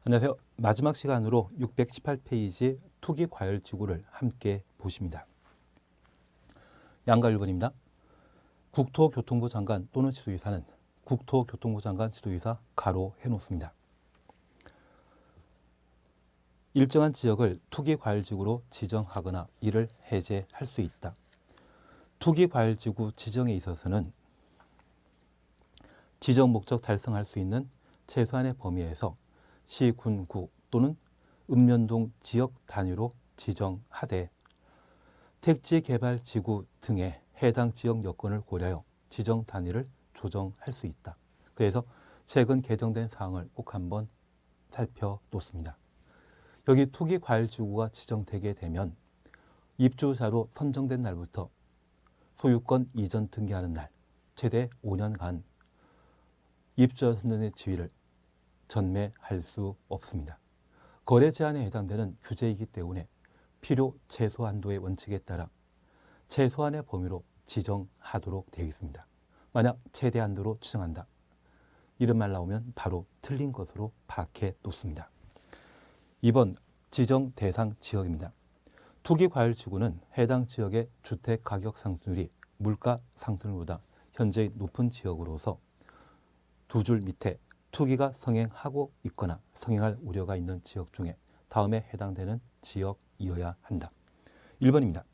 안녕하세요. 마지막 시간으로 618페이지 투기과열지구를 함께 보십니다. 양가 1번입니다. 국토교통부 장관 또는 지도이사는 국토교통부 장관 지도이사 가로 해놓습니다. 일정한 지역을 투기과열지구로 지정하거나 이를 해제할 수 있다. 투기과열지구 지정에 있어서는 지정 목적 달성할 수 있는 최소한의 범위에서 시, 군, 구 또는 읍면동 지역 단위로 지정하되 택지개발지구 등의 해당 지역 여건을 고려하여 지정 단위를 조정할 수 있다. 그래서 최근 개정된 사항을 꼭 한번 살펴놓습니다. 여기 투기과열지구가 지정되게 되면 입주자로 선정된 날부터 소유권 이전 등기하는 날 최대 5년간 입주자 선정의 지위를 전매할 수 없습니다. 거래 제한에 해당되는 규제이기 때문에 필요 최소 한도의 원칙에 따라 최소한의 범위로 지정하도록 되어 있습니다. 만약 최대 한도로 지정한다. 이런 말 나오면 바로 틀린 것으로 파악해 놓습니다. 2번 지정 대상 지역입니다. 투기과열지구는 해당 지역의 주택 가격 상승률이 물가 상승률보다 현재 높은 지역으로서 두 줄 밑에 투기가 성행하고 있거나 성행할 우려가 있는 지역 중에 다음에 해당되는 지역이어야 한다. 1번입니다.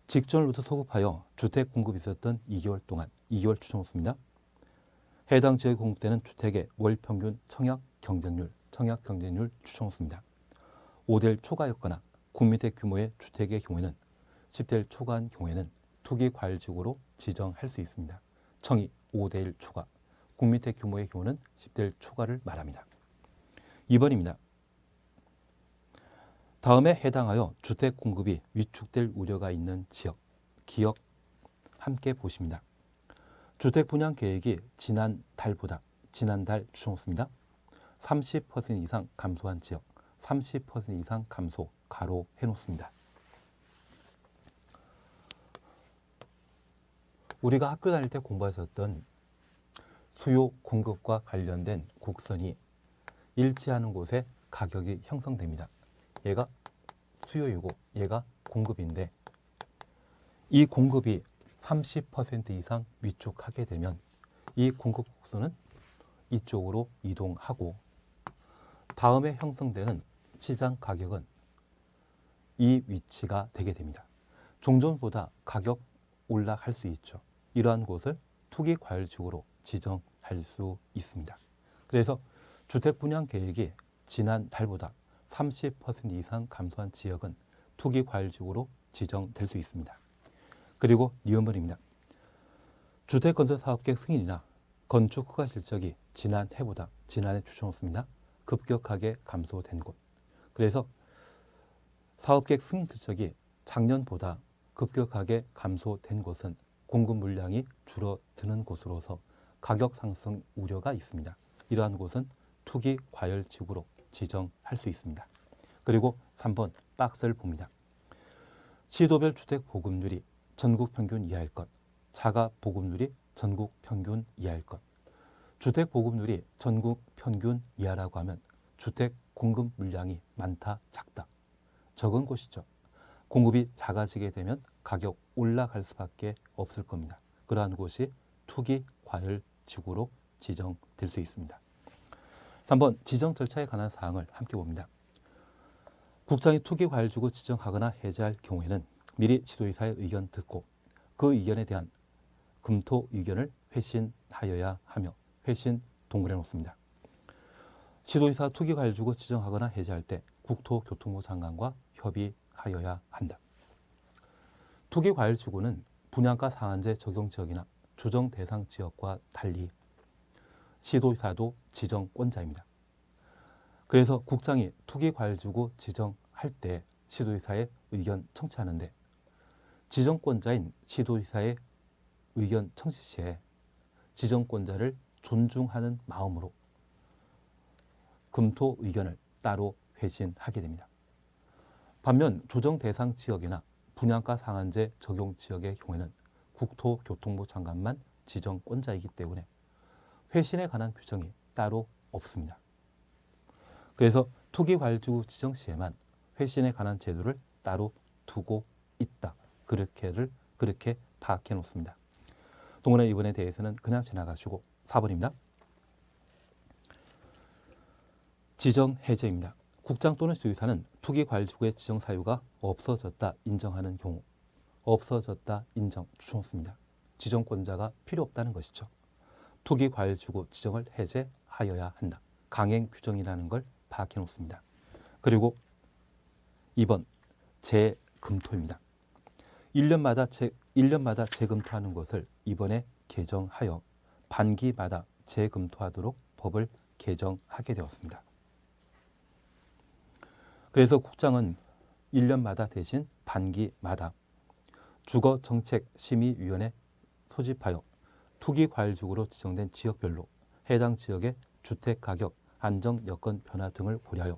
직전으로부터 소급하여 주택 공급이 있었던 2개월 동안 2개월 추정수입니다. 해당 지역에 공급되는 주택의 월 평균 청약 경쟁률 추정수입니다. 5대1 초과였거나 국민택 규모의 주택의 경우에는 10대1 초과한 경우에는 투기과열지구로 지정할 수 있습니다. 청이 5대1 초과, 국민택 규모의 경우는 10대1 초과를 말합니다. 2번입니다. 다음에 해당하여 주택 공급이 위축될 우려가 있는 지역, 기억 함께 보십니다. 주택 분양 계획이 지난달 추정수입니다. 30% 이상 감소한 지역, 30% 이상 감소, 가로 해놓습니다. 우리가 학교 다닐 때 공부하셨던 수요 공급과 관련된 곡선이 일치하는 곳에 가격이 형성됩니다. 얘가 수요이고 얘가 공급인데 이 공급이 30% 이상 위축하게 되면 이 공급 곡선은 이쪽으로 이동하고 다음에 형성되는 시장 가격은 이 위치가 되게 됩니다. 종전보다 가격 올라갈 수 있죠. 이러한 곳을 투기과열지구로 지정할 수 있습니다. 그래서 주택 분양 계획이 지난달보다 30% 이상 감소한 지역은 투기과열지구로 지정될 수 있습니다. 그리고 리얼물입니다. 주택건설사업계획 승인이나 건축 허가 실적이 지난해 추정했습니다. 급격하게 감소된 곳. 그래서 사업계획 승인 실적이 작년보다 급격하게 감소된 곳은 공급 물량이 줄어드는 곳으로서 가격 상승 우려가 있습니다. 이러한 곳은 투기과열지구로 지정할 수 있습니다. 그리고 3번 박스를 봅니다. 시도별 주택 보급률이 전국 평균 이하일 것, 자가 보급률이 전국 평균 이하일 것. 주택 보급률이 전국 평균 이하라고 하면 주택 공급 물량이 많다, 작다. 적은 곳이죠. 공급이 작아지게 되면 가격 올라갈 수밖에 없을 겁니다. 그러한 곳이 투기과열지구로 지정될 수 있습니다. 3번 지정 절차에 관한 사항을 함께 봅니다. 국장이 투기과열지구 지정하거나 해제할 경우에는 미리 지도이사의 의견 듣고 그 의견에 대한 검토 의견을 회신하여야 하며 회신 동그래 놓습니다. 지도이사 투기과열지구 지정하거나 해제할 때 국토교통부 장관과 협의하여야 한다. 투기과열지구는 분양가 상한제 적용 지역이나 조정 대상 지역과 달리 시도이사도 지정권자입니다. 그래서 국장이 투기과열지구 지정할 때 시도이사의 의견 청취하는데 지정권자인 시도이사의 의견 청취 시에 지정권자를 존중하는 마음으로 검토 의견을 따로 회신하게 됩니다. 반면 조정 대상 지역이나 분양가 상한제 적용 지역의 경우에는 국토교통부 장관만 지정권자이기 때문에 회신에 관한 규정이 따로 없습니다. 그래서 투기과열지구 지정 시에만 회신에 관한 제도를 따로 두고 있다. 그렇게 파악해 놓습니다. 동그라미 이번에 대해서는 그냥 지나가시고 4번입니다. 지정 해제입니다. 국장 또는 지도의사는 투기과열지구의 지정 사유가 없어졌다 인정하는 경우 없어졌다 인정 추천습니다. 지정권자가 필요 없다는 것이죠. 투기과열지구 지정을 해제하여야 한다. 강행 규정이라는 걸 파악해 놓습니다. 그리고 2번 재검토입니다. 1년마다 재검토하는 것을 이번에 개정하여 반기마다 재검토하도록 법을 개정하게 되었습니다. 그래서 국장은 1년마다 대신 반기마다 주거정책심의위원회 소집하여 투기과열지구로 지정된 지역별로 해당 지역의 주택가격, 안정여건 변화 등을 고려하여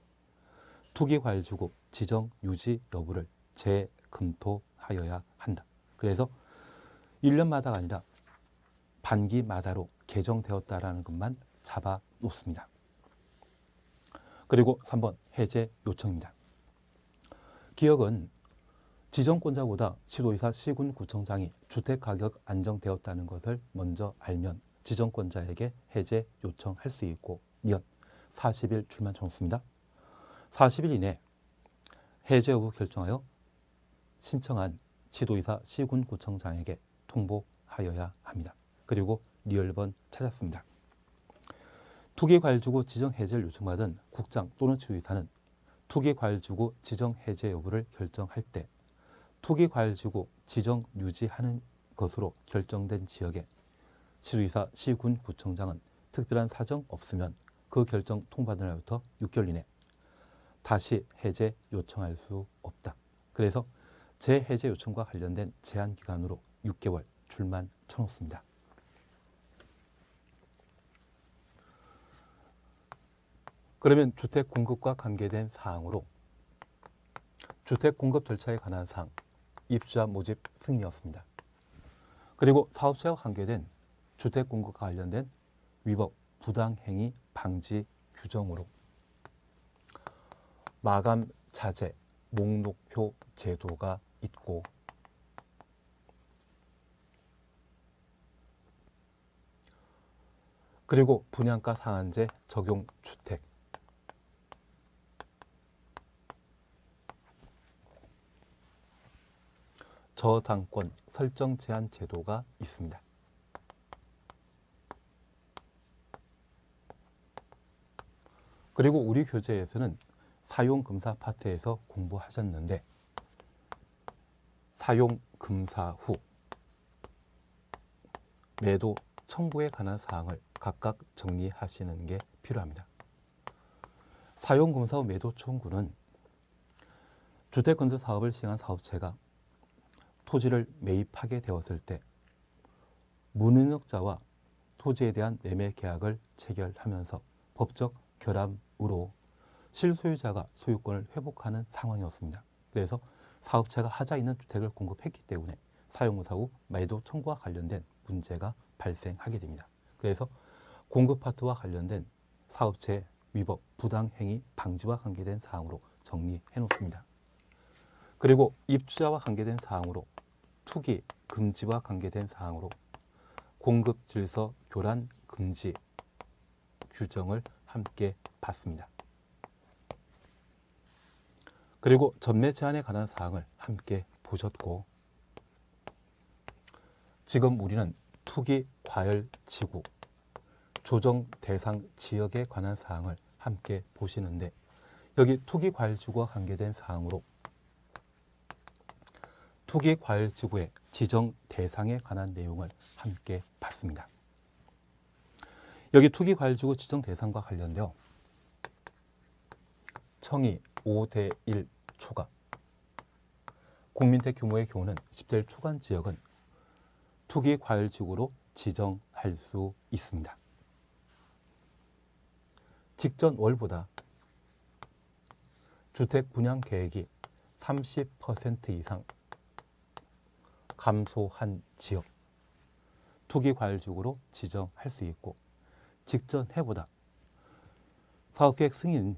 투기과열지구 지정 유지 여부를 재검토하여야 한다. 그래서 1년마다가 아니라 반기마다로 개정되었다라는 것만 잡아 놓습니다. 그리고 3번 해제 요청입니다. 기역은 지정권자보다 시도의사, 시군구청장이 주택가격 안정되었다는 것을 먼저 알면 지정권자에게 해제 요청할 수 있고 니은 40일 줄만 쳐놓습니다. 40일 이내 해제 여부 결정하여 신청한 시도의사, 시군구청장에게 통보하여야 합니다. 그리고 리얼번 찾았습니다. 투기과열지구 지정 해제를 요청받은 국장 또는 지도의사는 투기과열지구 지정 해제 여부를 결정할 때 투기과열지구 지정 유지하는 것으로 결정된 지역에 시도의사, 시군구청장은 특별한 사정 없으면 그 결정 통보받은 날부터 6개월 이내 다시 해제 요청할 수 없다. 그래서 재해제 요청과 관련된 제한 기간으로 6개월 줄만 쳐놓습니다. 그러면 주택 공급과 관계된 사항으로 주택 공급 절차에 관한 사항, 입주자 모집 승인이었습니다. 그리고 사업체와 관계된 주택 공급과 관련된 위법, 부당행위 방지 규정으로 마감 자재, 목록표 제도가 있고 그리고 분양가 상한제 적용 주택 저당권 설정 제한 제도가 있습니다. 그리고 우리 교재에서는 사용검사 파트에서 공부하셨는데 사용검사 후 매도 청구에 관한 사항을 각각 정리하시는 게 필요합니다. 사용검사 후 매도 청구는 주택건설 사업을 시행한 사업체가 토지를 매입하게 되었을 때 무능력자와 토지에 대한 매매 계약을 체결하면서 법적 결함으로 실소유자가 소유권을 회복하는 상황이었습니다. 그래서 사업체가 하자 있는 주택을 공급했기 때문에 사용검사 후 매도 청구와 관련된 문제가 발생하게 됩니다. 그래서 공급 파트와 관련된 사업체 위법, 부당행위 방지와 관계된 사항으로 정리해 놓습니다. 그리고 입주자와 관계된 사항으로 투기 금지와 관계된 사항으로 공급 질서 교란 금지 규정을 함께 봤습니다. 그리고 전매 제한에 관한 사항을 함께 보셨고 지금 우리는 투기 과열 지구 조정 대상 지역에 관한 사항을 함께 보시는데 여기 투기 과열 지구와 관계된 사항으로 투기과열지구의 지정 대상에 관한 내용을 함께 봤습니다. 여기 투기과열지구 지정 대상과 관련되어 청이 5대1 초과 국민택 규모의 경우는 10대1 초간 지역은 투기과열지구로 지정할 수 있습니다. 직전 월보다 주택 분양 계획이 30% 이상 감소한 지역, 투기과열지구로 지정할 수 있고 직전 해보다 사업계획 승인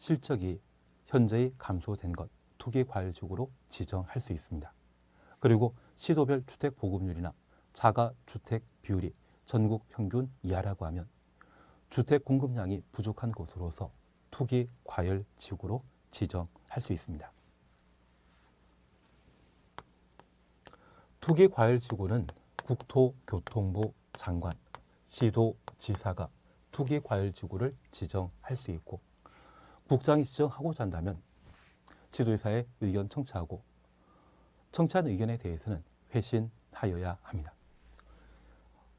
실적이 현저히 감소된 것 투기과열지구로 지정할 수 있습니다. 그리고 시도별 주택 보급률이나 자가주택 비율이 전국 평균 이하라고 하면 주택 공급량이 부족한 곳으로서 투기과열지구로 지정할 수 있습니다. 투기과열지구는 국토교통부 장관, 시도지사가 투기과열지구를 지정할 수 있고 국장이 지정하고자 한다면 지도지사의 의견 청취하고 청취한 의견에 대해서는 회신하여야 합니다.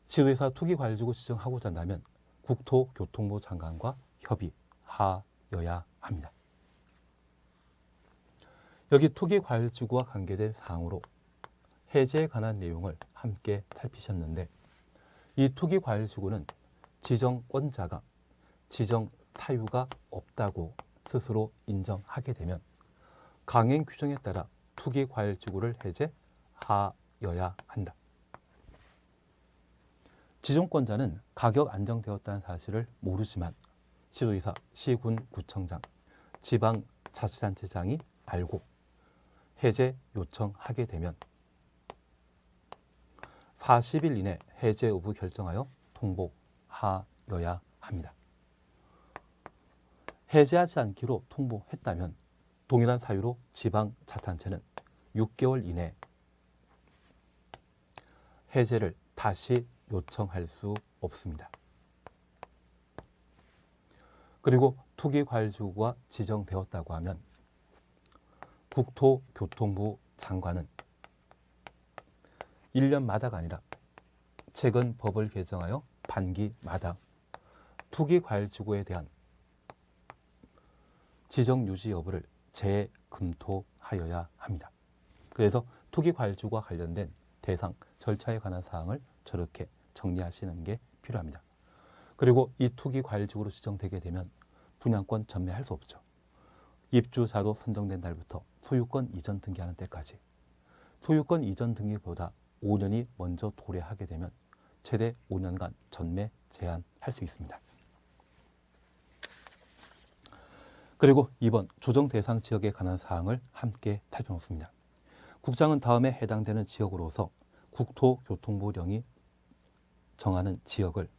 지도지사 투기과열지구 지정하고자 한다면 국토교통부 장관과 협의하여야 합니다. 여기 투기과열지구와 관계된 사항으로 해제에 관한 내용을 함께 살피셨는데 이 투기과열지구는 지정권자가 지정 사유가 없다고 스스로 인정하게 되면 강행 규정에 따라 투기과열지구를 해제하여야 한다. 지정권자는 가격 안정되었다는 사실을 모르지만 시도지사, 시군, 구청장, 지방자치단체장이 알고 해제 요청하게 되면 40일 이내 해제 여부 결정하여 통보하여야 합니다. 해제하지 않기로 통보했다면 동일한 사유로 지방자치단체는 6개월 이내 해제를 다시 요청할 수 없습니다. 그리고 투기과열지구가 지정되었다고 하면 국토교통부 장관은 1년마다가 아니라 최근 법을 개정하여 반기마다 투기과열지구에 대한 지정 유지 여부를 재검토하여야 합니다. 그래서 투기과열지구와 관련된 대상, 절차에 관한 사항을 저렇게 정리하시는 게 필요합니다. 그리고 이 투기과열지구로 지정되게 되면 분양권 전매할 수 없죠. 입주자로 선정된 날부터 소유권 이전 등기하는 때까지 소유권 이전 등기보다 5년이 먼저 도래하게 되면 최대 5년간 전매 제한할 수 있습니다. 그리고 2번 조정 대상 지역에 관한 사항을 함께 살펴놓습니다. 국장은 다음에 해당되는 지역으로서 국토교통부령이 정하는 지역을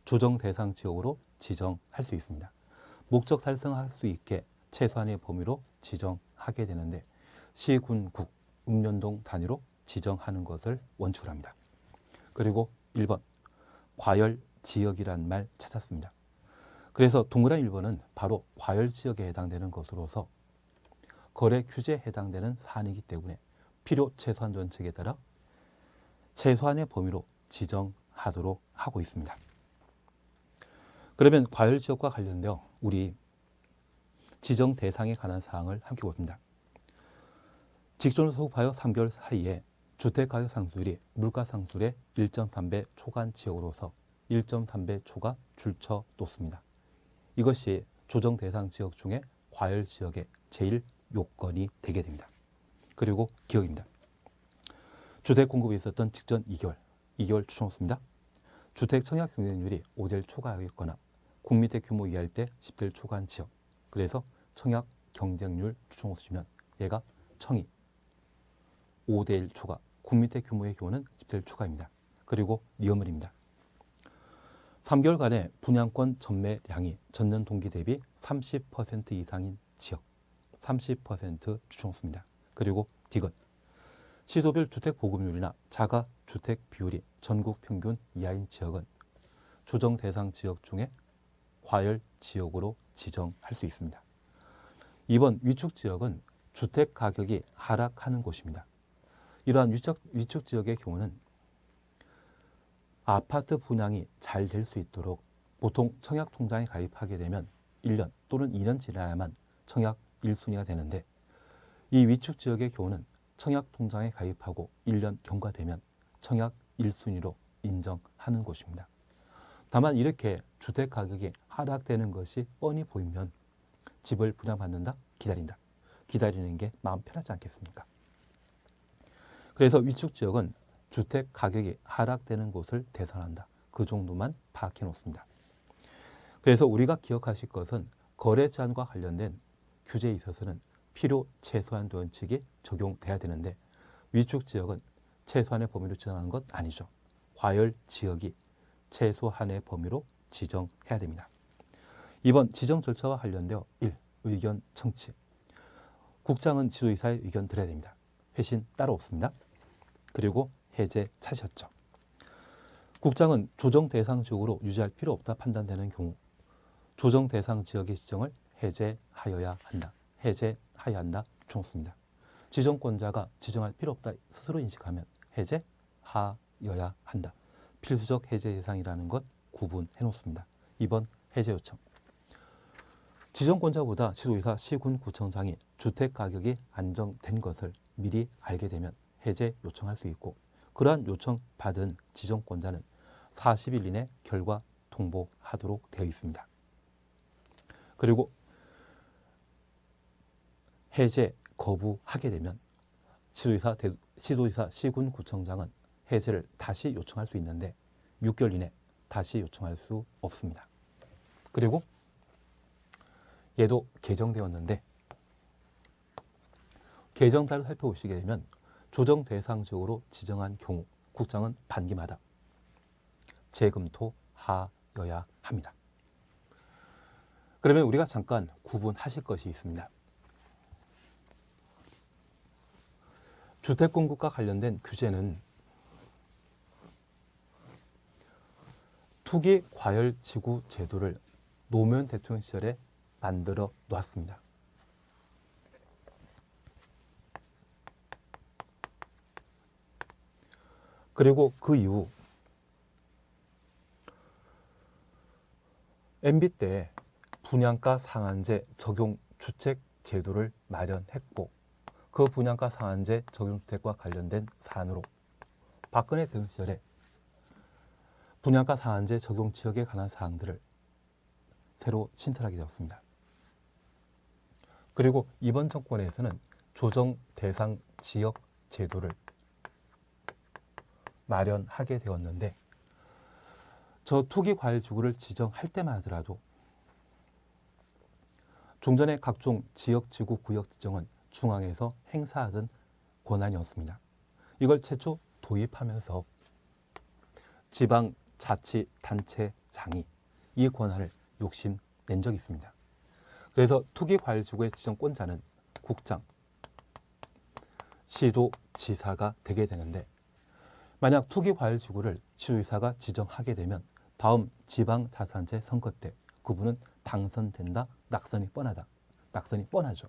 조정 대상 지역으로 지정할 수 있습니다. 목적 달성할 수 있게 최소한의 범위로 지정하게 되는데 시군국, 읍면동 단위로 지정하는 것을 원칙으로 합니다. 그리고 1번 과열 지역이란 말 찾았습니다. 그래서 동그란 1번은 바로 과열 지역에 해당되는 것으로서 거래 규제에 해당되는 사안이기 때문에 필요 최소한 원칙에 따라 최소한의 범위로 지정하도록 하고 있습니다. 그러면 과열 지역과 관련되어 우리 지정 대상에 관한 사항을 함께 봅니다. 직존을 소급하여 3개월 사이에 주택가격 상승률이 물가 상승률의 1.3배 초과한 지역으로서 1.3배 초과 줄쳐 놓습니다. 이것이 조정 대상 지역 중에 과열 지역의 제일 요건이 되게 됩니다. 그리고 기억입니다. 주택 공급이 있었던 직전 2개월 추천했습니다. 주택 청약 경쟁률이 5대1 초과하였거나 국민주택 규모 이하일 때 10대1 초과한 지역. 그래서 청약 경쟁률 추천해주시면 얘가 청이 5대1 초과, 국민주택 규모의 경우는 10대1 초과입니다. 그리고 리어물입니다. 3개월간의 분양권 전매량이 전년 동기 대비 30% 이상인 지역, 30% 추천했습니다. 그리고 디귿, 시도별 주택 보급률이나 자가 주택 비율이 전국 평균 이하인 지역은 조정 대상 지역 중에 과열 지역으로 지정할 수 있습니다. 이번 위축 지역은 주택 가격이 하락하는 곳입니다. 이러한 위축 지역의 경우는 아파트 분양이 잘 될 수 있도록 보통 청약 통장에 가입하게 되면 1년 또는 2년 지나야만 청약 1순위가 되는데 이 위축 지역의 경우는 청약 통장에 가입하고 1년 경과되면 청약 1순위로 인정하는 곳입니다. 다만 이렇게 주택 가격이 하락되는 것이 뻔히 보이면 집을 분양받는다? 기다린다. 기다리는 게 마음 편하지 않겠습니까? 그래서 위축 지역은 주택 가격이 하락되는 곳을 대상한다. 그 정도만 파악해 놓습니다. 그래서 우리가 기억하실 것은 거래 제한과 관련된 규제에 있어서는 필요 최소한 원칙이 적용돼야 되는데 위축 지역은 최소한의 범위로 지정하는 것 아니죠. 과열 지역이 최소한의 범위로 지정해야 됩니다. 이번 지정 절차와 관련되어 1. 의견 청취. 국장은 지도이사의 의견 들어야 됩니다. 회신 따로 없습니다. 그리고 해제 차시였죠. 국장은 조정 대상 지역으로 유지할 필요 없다 판단되는 경우 조정 대상 지역의 지정을 해제하여야 한다. 해제하여야 한다. 총수입니다. 지정권자가 지정할 필요 없다 스스로 인식하면 해제하여야 한다. 필수적 해제 대상이라는 것 구분해 놓습니다. 2번 해제 요청. 지정권자보다 지도이사, 시군, 구청장이 주택 가격이 안정된 것을 미리 알게 되면 해제 요청할 수 있고 그러한 요청 받은 지정권자는 40일 이내 결과 통보하도록 되어 있습니다. 그리고 해제 거부하게 되면 시도이사, 시군, 구청장은 해제를 다시 요청할 수 있는데 6개월 이내 다시 요청할 수 없습니다. 그리고 얘도 개정되었는데 개정사를 살펴보시게 되면 조정 대상 지역으로 지정한 경우 국장은 반기마다 재검토하여야 합니다. 그러면 우리가 잠깐 구분하실 것이 있습니다. 주택공급과 관련된 규제는 투기 과열 지구 제도를 노무현 대통령 시절에 만들어 놨습니다. 그리고 그 이후 MB 때 분양가 상한제 적용 주택 제도를 마련했고 그 분양가 상한제 적용 주택과 관련된 사안으로 박근혜 대통령 시절에 분양가 상한제 적용 지역에 관한 사항들을 새로 신설하게 되었습니다. 그리고 이번 정권에서는 조정 대상 지역 제도를 마련하게 되었는데 저 투기 과열 지구를 지정할 때만 하더라도 종전의 각종 지역 지구 구역 지정은 중앙에서 행사하던 권한이었습니다. 이걸 최초 도입하면서 지방 자치단체장이 이 권한을 욕심낸 적이 있습니다. 그래서 투기 과열 지구의 지정권자는 국장, 시도지사가 되게 되는데 만약 투기 과열 지구를 시도지사가 지정하게 되면 다음 지방자치단체 선거 때 그분은 당선된다, 낙선이 뻔하다. 낙선이 뻔하죠.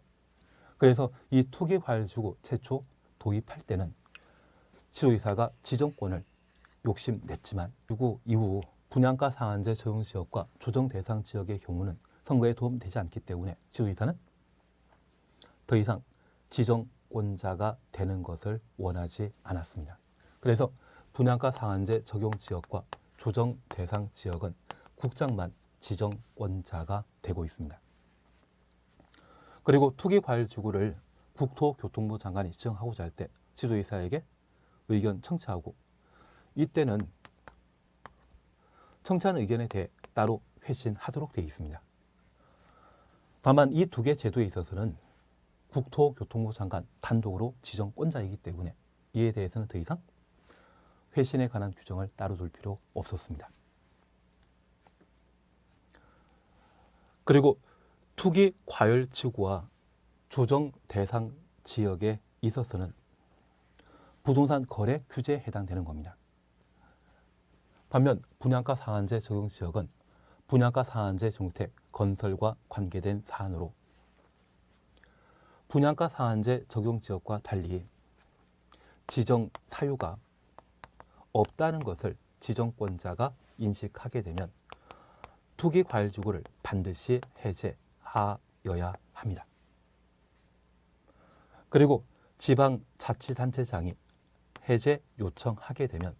그래서 이 투기 과열 지구 최초 도입할 때는 시도지사가 지정권을 욕심냈지만 그리고 이후 분양가 상한제 적용 지역과 조정 대상 지역의 경우는 선거에 도움되지 않기 때문에 지도지사는 더 이상 지정권자가 되는 것을 원하지 않았습니다. 그래서 분양가 상한제 적용 지역과 조정 대상 지역은 국장만 지정권자가 되고 있습니다. 그리고 투기 과열 지구를 국토교통부 장관이 지정하고자 할 때 지도이사에게 의견 청취하고 이때는 청취한 의견에 대해 따로 회신하도록 되어 있습니다. 다만 이 두 개 제도에 있어서는 국토교통부 장관 단독으로 지정권자이기 때문에 이에 대해서는 더 이상 회신에 관한 규정을 따로 둘 필요 없었습니다. 그리고 투기 과열 지구와 조정 대상 지역에 있어서는 부동산 거래 규제에 해당되는 겁니다. 반면 분양가 상한제 적용 지역은 분양가 상한제 정책 건설과 관계된 사안으로 분양가 상한제 적용 지역과 달리 지정 사유가 없다는 것을 지정권자가 인식하게 되면 투기 과열 지구를 반드시 해제하여야 합니다. 그리고 지방자치단체장이 해제 요청하게 되면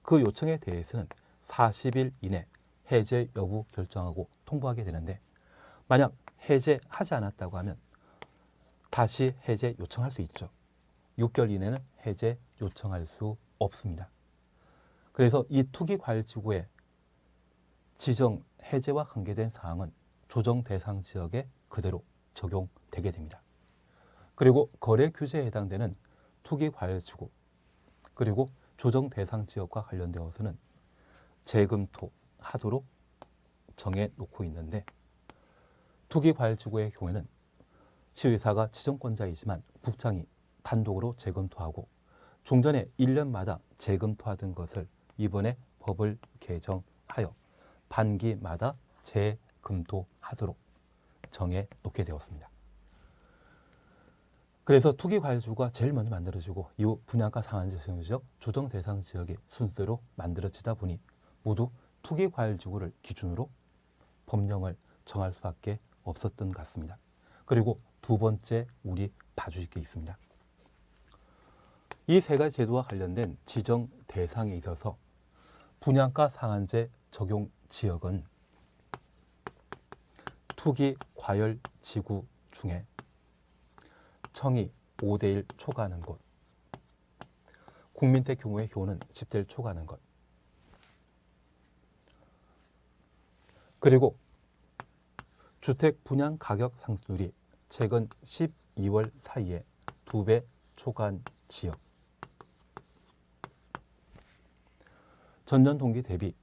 그 요청에 대해서는 40일 이내 해제 여부 결정하고 통보하게 되는데 만약 해제하지 않았다고 하면 다시 해제 요청할 수 있죠. 6개월 이내는 해제 요청할 수 없습니다. 그래서 이 투기 과열 지구의 지정 해제와 관계된 사항은 조정 대상 지역에 그대로 적용되게 됩니다. 그리고 거래 규제에 해당되는 투기과열지구 그리고 조정 대상 지역과 관련되어서는 재검토하도록 정해놓고 있는데 투기과열지구의 경우에는 시의사가 지정권자이지만 국장이 단독으로 재검토하고 종전에 1년마다 재검토하던 것을 이번에 법을 개정하여 반기마다 재검토하도록 정해놓게 되었습니다. 그래서 투기과열지구가 제일 먼저 만들어지고 이후 분양가 상한제 지역, 조정 대상 지역이 순서로 만들어지다 보니 모두 투기과열지구를 기준으로 법령을 정할 수밖에 없었던 것 같습니다. 그리고 두 번째 우리 봐주실 게 있습니다. 이 세 가지 제도와 관련된 지정 대상에 있어서 분양가 상한제 적용 지역은 투기과열지구 중에 청이 5대1 초과하는 곳, 국민택 경우의 효는 10대1 초과하는 것, 그리고 주택 분양 가격 상승률이 최근 12월 사이에 2배 초과한 지역, 전년 동기 대비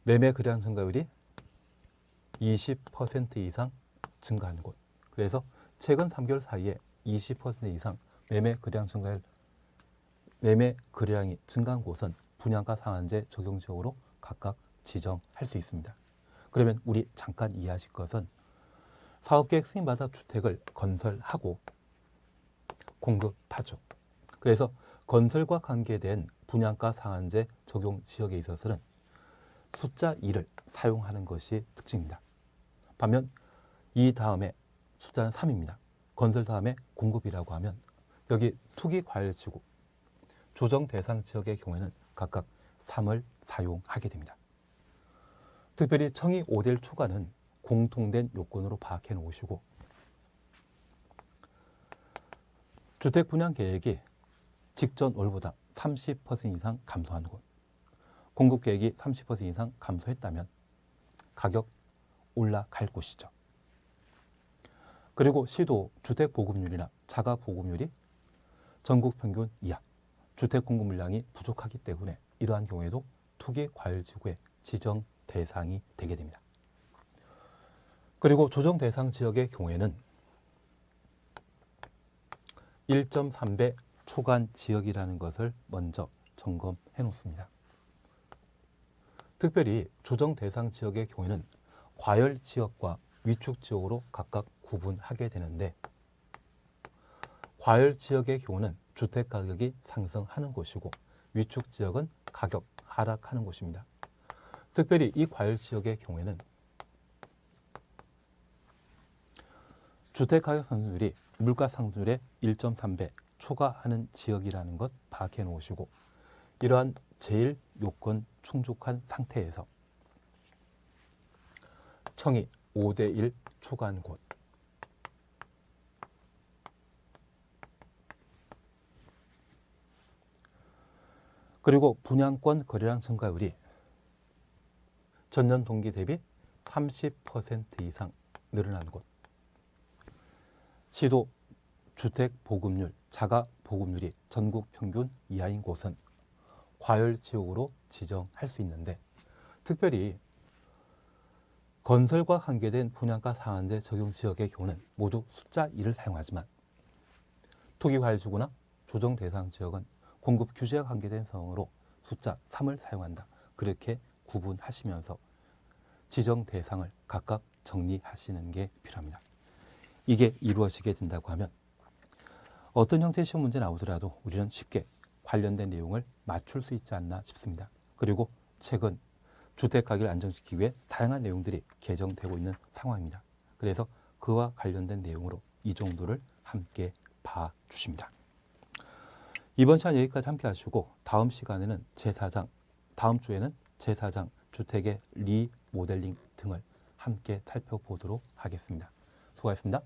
매매 거래량 증가율이 20% 이상 증가하는 곳. 그래서 최근 3개월 사이에 20% 이상 매매 거래량이 증가한 곳은 분양가 상한제 적용 지역으로 각각 지정할 수 있습니다. 그러면 우리 잠깐 이해하실 것은 사업계획 승인받아 주택을 건설하고 공급하죠. 그래서 건설과 관계된 분양가 상한제 적용 지역에 있어서는 숫자 2를 사용하는 것이 특징입니다. 반면 이 다음에 숫자는 3입니다. 건설 다음에 공급이라고 하면 여기 투기과열지구, 조정 대상 지역의 경우에는 각각 3을 사용하게 됩니다. 특별히 청이 5대1 초과는 공통된 요건으로 파악해 놓으시고 주택 분양 계획이 직전 월보다 30% 이상 감소하는 곳, 공급 계획이 30% 이상 감소했다면 가격 올라갈 곳이죠. 그리고 시도 주택 보급률이나 자가 보급률이 전국 평균 이하, 주택 공급 물량이 부족하기 때문에 이러한 경우에도 투기과열지구의 지정 대상이 되게 됩니다. 그리고 조정 대상 지역의 경우에는 1.3배 초과한 지역이라는 것을 먼저 점검해 놓습니다. 특별히 조정 대상 지역의 경우에는 과열 지역과 위축 지역으로 각각 구분하게 되는데 과열 지역의 경우는 주택 가격이 상승하는 곳이고 위축 지역은 가격 하락하는 곳입니다. 특별히 이 과열 지역의 경우에는 주택 가격 상승률이 물가 상승률의 1.3배 초과하는 지역이라는 것 파악해 놓으시고 이러한 제일 요건 충족한 상태에서 청이 5대1 초과한 곳, 그리고 분양권 거래량 증가율이 전년 동기 대비 30% 이상 늘어난 곳, 시도 주택 보급률, 자가 보급률이 전국 평균 이하인 곳은 과열 지역으로 지정할 수 있는데 특별히 건설과 관계된 분양가 상한제 적용 지역의 경우는 모두 숫자 2를 사용하지만 투기과열지구나 조정 대상 지역은 공급 규제와 관계된 상황으로 숫자 3을 사용한다. 그렇게 구분하시면서 지정 대상을 각각 정리하시는 게 필요합니다. 이게 이루어지게 된다고 하면 어떤 형태의 시험 문제 나오더라도 우리는 쉽게 관련된 내용을 맞출 수 있지 않나 싶습니다. 그리고 최근 주택가격을 안정시키기 위해 다양한 내용들이 개정되고 있는 상황입니다. 그래서 그와 관련된 내용으로 이 정도를 함께 봐주십니다. 이번 시간 여기까지 함께 하시고 다음 시간에는 제4장, 다음 주에는 제4장 주택의 리모델링 등을 함께 살펴보도록 하겠습니다. 수고하셨습니다.